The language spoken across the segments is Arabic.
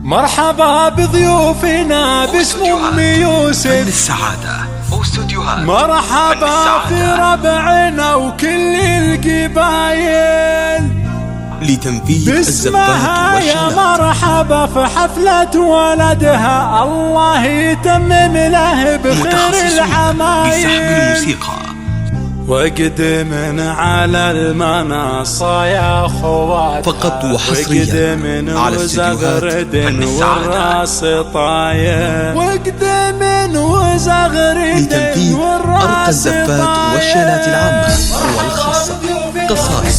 مرحبا بضيوفنا باسم أم يوسف فن السعادة واستوديوهات مرحبا في ربعنا وكل القبايل لتنفيذ باسمها يا الزفات مرحبا في حفلة ولدها، الله يتمم له بخير العمايل. بسحب الموسيقى وقدمنا على المنصة يا اخوات فقط وحصريا على استديوهات فن والراس طاير. وقدمن وزغردن لتنفيذ أرقى الزفات والشيلات العامة والخاصة، قصائد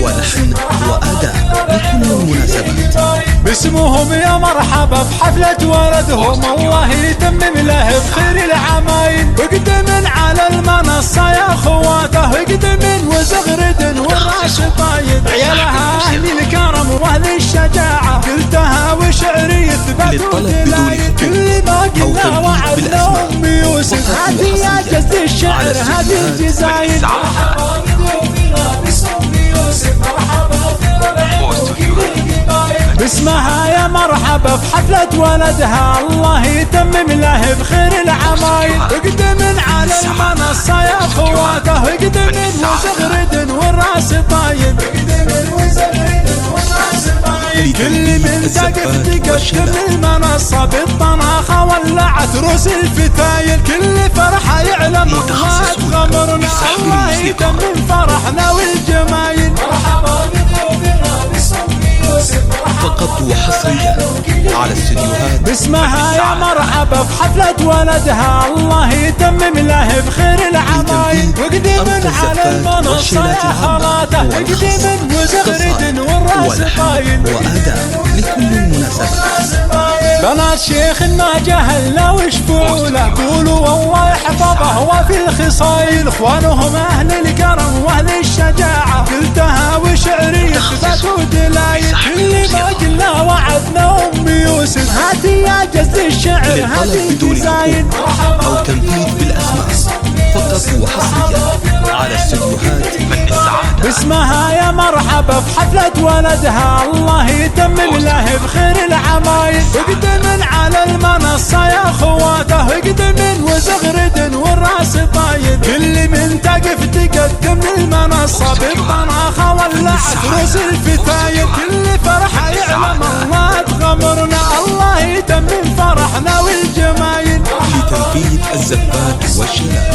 ولحن وأداء لكل المناسبات. باسمهم يا مرحبا بحفلة ولدهم، الله يتمم له بخير العمايل. وقدمن على المنصة يا اخواته، وقدمن وزغردن والراس طايب. عيالها اهل الكرم واهل الشجاعة، قلتها وشعري يثبت ودلايل. كل ما قلنا وعدنا ام يوسف، هذه يا جد الشعر هذه الجزايل. باسمها يا مرحبا بحفلة ولدها، الله يتمم له بخير العمايل. اقدمن على المنصة يا اخواته، اقدمن وزغردن والراس طايب. كل من تقدم المنصة بالطناخة ولعت روس الفتايل. كل فرحة يعلم الله غمرنا، الله يتمم فرحنا والجمايل. فقط وحصريا على استديوهات باسمها يا مرحبا بحفلة ولدها، الله يتمم له بخير العمايل. وقدمن على المنصة يا خالاته، اقدمن وزغردن والراس طايل. وأداء لكل المناسبات. بنات شيخ ما جهلنا وشفوا له، قولوا والله يحفظه وفي الخصايل. اخوانهم اهل الكرم واهل الشجاعة، قلتها وشعري يثبت ودلايل. كل ما قلنا وعدنا ام يوسف، هاتي يا جز الشعر هذه الجزايل. أو تنفيذ بالأسماء فقط وحصريا على استديوهات فن السعادة. باسمها يا مرحبا بحفلة ولدها، الله يتمم له بخير العمايل. اقدمن على المنصة يا اخواته، اقدمن وزغردن والراس طايب. كل من تقف تقدم المنصة بالطناخة ولعت روس الفتايل. كل فرحة يعلم الله تغمرنا، الله يتمم فرحنا والجمايل. لتنفيذ الزفات والشيلات.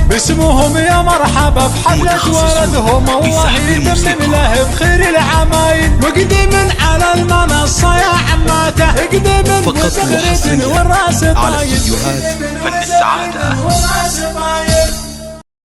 باسمهم يا مرحبا بحفلة ولدهم، الله يتمم له بخير العمايل. وقدمن على المنصة يا عماته، اقدمن وزغردن والراس طايب. على استديوهات فن السعادة.